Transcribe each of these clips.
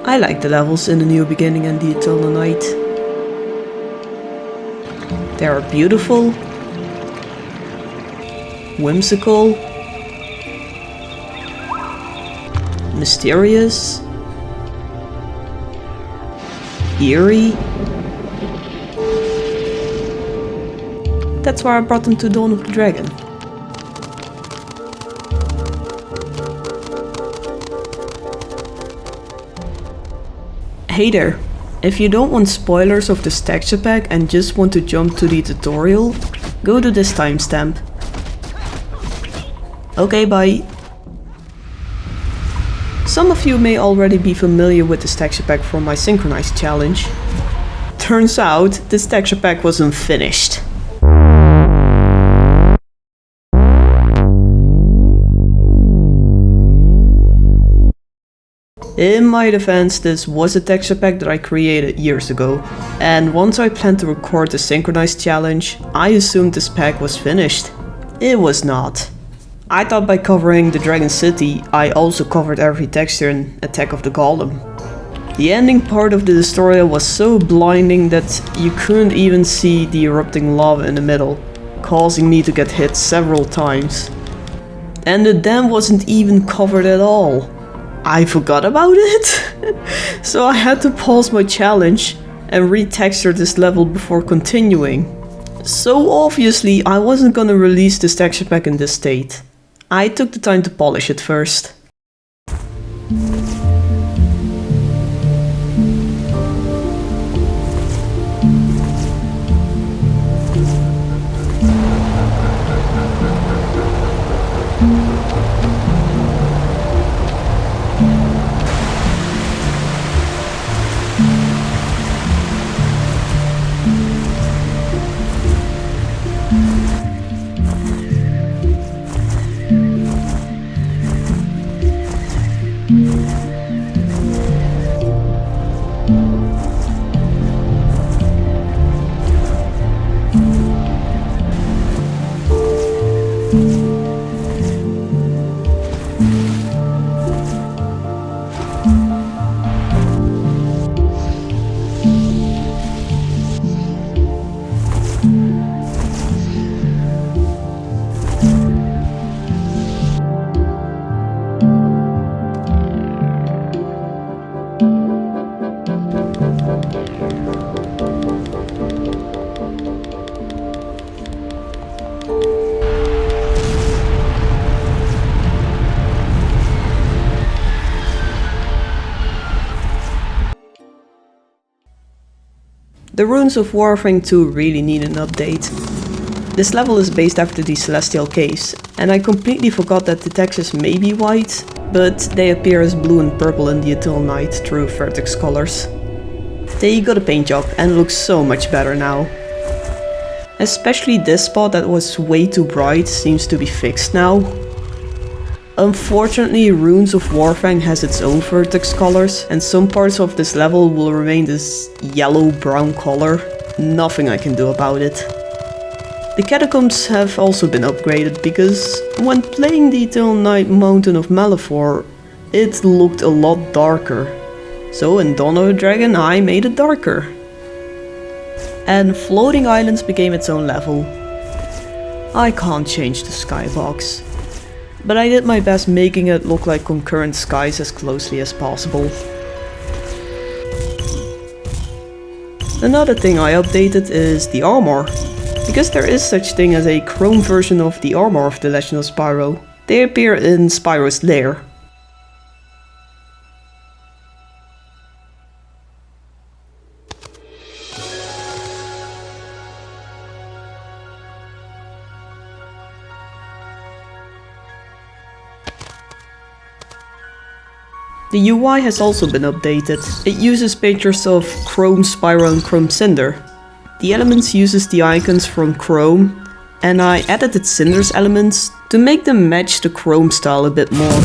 I like the levels in the New Beginning and the Eternal Night. They are beautiful, whimsical, mysterious, eerie. That's why I brought them to Dawn of the Dragon. Hey there! If you don't want spoilers of this texture pack and just want to jump to the tutorial, go to this timestamp. Okay, bye! Some of you may already be familiar with this texture pack from my synchronized challenge. Turns out, this texture pack wasn't finished. In my defense, this was a texture pack that I created years ago, and once I planned to record the synchronized challenge, I assumed this pack was finished. It was not. I thought by covering the Dragon City, I also covered every texture in Attack of the Golem. The ending part of the tutorial was so blinding that you couldn't even see the erupting lava in the middle, causing me to get hit several times. And the dam wasn't even covered at all. I forgot about it, so I had to pause my challenge and retexture this level before continuing. So obviously I wasn't gonna release this texture pack in this state. I took the time to polish it first. The runes of Warframe 2 really need an update. This level is based after the Celestial Caves, and I completely forgot that the textures may be white, but they appear as blue and purple in the Eternal Night through vertex colors. They got a paint job and looks so much better now. Especially this spot that was way too bright seems to be fixed now. Unfortunately, Runes of Warfang has its own vertex colors, and some parts of this level will remain this yellow-brown color. Nothing I can do about it. The catacombs have also been upgraded because when playing the Eternal Night Mountain of Malefor, it looked a lot darker. So in Dawn of the Dragon I made it darker. And Floating Islands became its own level. I can't change the skybox, but I did my best making it look like concurrent skies as closely as possible. Another thing I updated is the armor, because there is such thing as a chrome version of the armor of the Legend of Spyro. They appear in Spyro's lair. The UI has also been updated. It uses pictures of Krome, Spyro and Krome Cynder. The elements uses the icons from Krome, and I edited Cynder's elements to make them match the Krome style a bit more.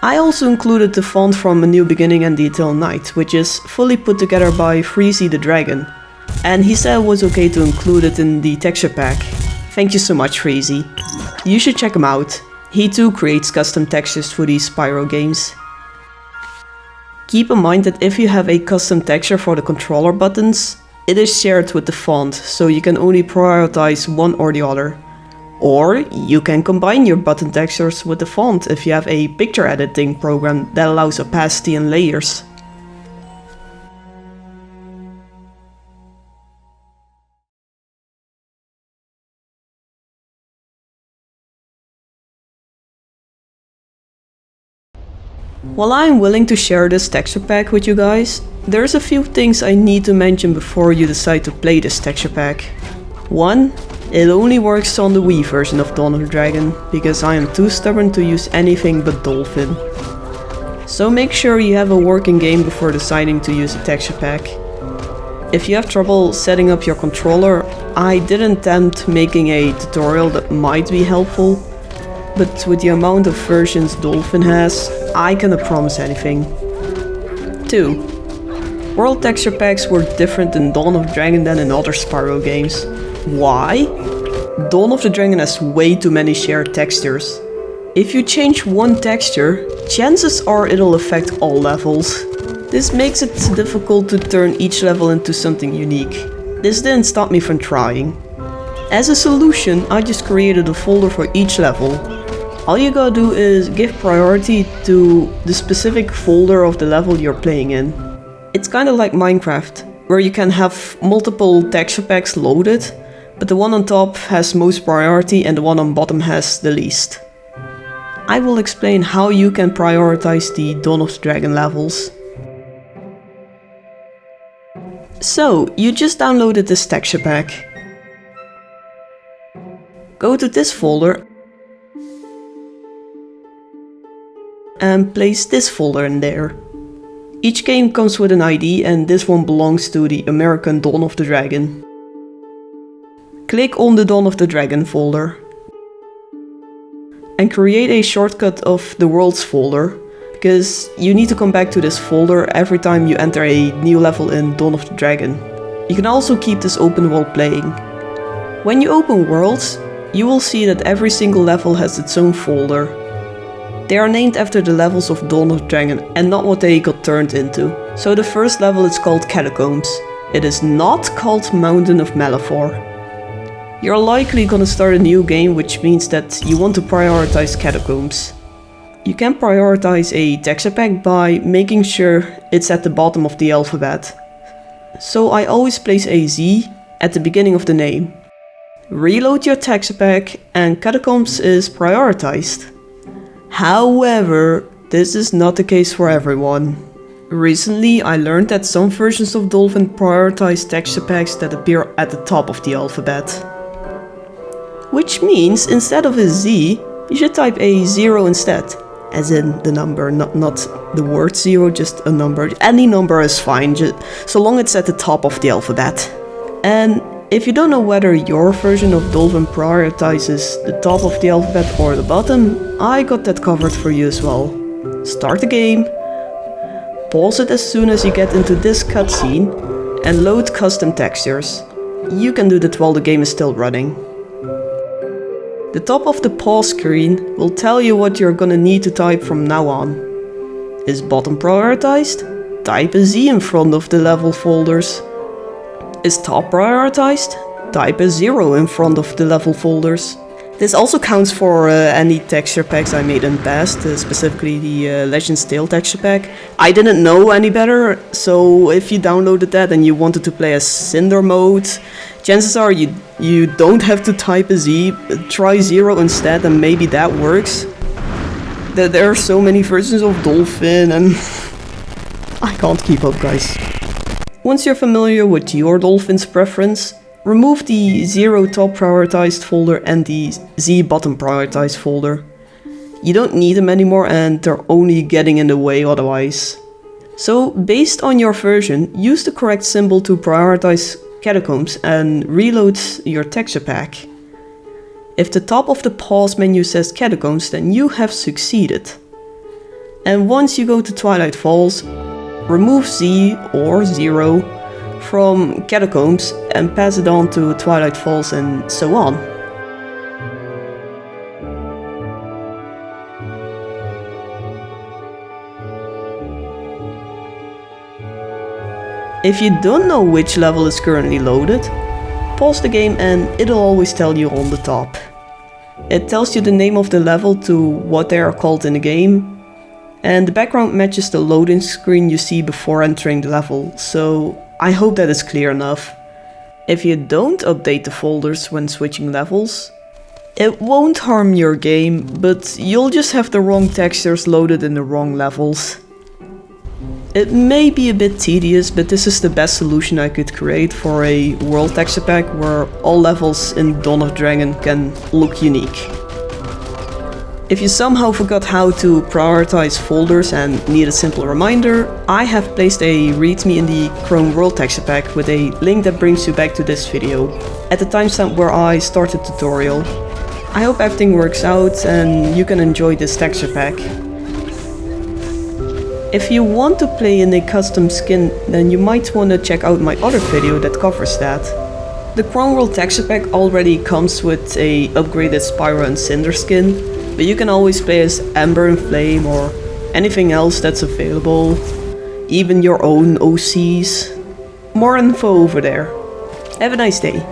I also included the font from A New Beginning and the Eternal Night, which is fully put together by FreezyTheDragon. And he said it was okay to include it in the texture pack. Thank you so much, Freezy. You should check him out. He too creates custom textures for these Spyro games. Keep in mind that if you have a custom texture for the controller buttons, it is shared with the font, so you can only prioritize one or the other. Or you can combine your button textures with the font if you have a picture editing program that allows opacity and layers. While I'm willing to share this texture pack with you guys, there's a few things I need to mention before you decide to play this texture pack. 1. It only works on the Wii version of Dawn of the Dragon, because I am too stubborn to use anything but Dolphin. So make sure you have a working game before deciding to use a texture pack. If you have trouble setting up your controller, I did attempt making a tutorial that might be helpful, but with the amount of versions Dolphin has, I cannot promise anything. 2. World texture packs were different in Dawn of the Dragon than in other Spyro games. Why? Dawn of the Dragon has way too many shared textures. If you change one texture, chances are it'll affect all levels. This makes it difficult to turn each level into something unique. This didn't stop me from trying. As a solution, I just created a folder for each level. All you gotta do is give priority to the specific folder of the level you're playing in. It's kinda like Minecraft, where you can have multiple texture packs loaded, but the one on top has most priority and the one on bottom has the least. I will explain how you can prioritize the Dawn of the Dragon levels. So, you just downloaded this texture pack. Go to this folder and place this folder in there. Each game comes with an ID and this one belongs to the American Dawn of the Dragon. Click on the Dawn of the Dragon folder and create a shortcut of the Worlds folder, because you need to come back to this folder every time you enter a new level in Dawn of the Dragon. You can also keep this open while playing. When you open Worlds, you will see that every single level has its own folder. They are named after the levels of Dawn of the Dragon and not what they got turned into. So the first level is called Catacombs. It is not called Mountain of Malefor. You're likely gonna start a new game, which means that you want to prioritize Catacombs. You can prioritize a texture pack by making sure it's at the bottom of the alphabet. So I always place a Z at the beginning of the name. Reload your texture pack and Catacombs is prioritized. However, this is not the case for everyone. Recently, I learned that some versions of Dolphin prioritize texture packs that appear at the top of the alphabet. Which means, instead of a Z, you should type a 0 instead. As in the number, not the word 0, just a number. Any number is fine, so long it's at the top of the alphabet. And if you don't know whether your version of Dolphin prioritizes the top of the alphabet or the bottom, I got that covered for you as well. Start the game, pause it as soon as you get into this cutscene, and load custom textures. You can do that while the game is still running. The top of the pause screen will tell you what you're gonna need to type from now on. Is bottom prioritized? Type a Z in front of the level folders. Is top prioritized? Type a 0 in front of the level folders. This also counts for any texture packs I made in the past, specifically the Legend's Tale texture pack. I didn't know any better, so if you downloaded that and you wanted to play as Cynder mode, chances are you don't have to type a Z, try 0 instead and maybe that works. There are so many versions of Dolphin and I can't keep up, guys. Once you're familiar with your Dolphin's preference, remove the 0 top prioritized folder and the Z bottom prioritized folder. You don't need them anymore and they're only getting in the way otherwise. So, based on your version, use the correct symbol to prioritize Catacombs and reload your texture pack. If the top of the pause menu says Catacombs, then you have succeeded. And once you go to Twilight Falls, remove Z or 0 from Catacombs and pass it on to Twilight Falls and so on. If you don't know which level is currently loaded, pause the game and it'll always tell you on the top. It tells you the name of the level to what they are called in the game, and the background matches the loading screen you see before entering the level, so I hope that is clear enough. If you don't update the folders when switching levels, it won't harm your game, but you'll just have the wrong textures loaded in the wrong levels. It may be a bit tedious, but this is the best solution I could create for a world texture pack where all levels in Dawn of Dragon can look unique. If you somehow forgot how to prioritize folders and need a simple reminder, I have placed a readme in the Krome World texture pack with a link that brings you back to this video, at the timestamp where I started the tutorial. I hope everything works out and you can enjoy this texture pack. If you want to play in a custom skin, then you might want to check out my other video that covers that. The Krome World texture pack already comes with a upgraded Spyro and Cynder skin, but you can always play as Ember and Flame or anything else that's available, even your own OCs. More info over there. Have a nice day.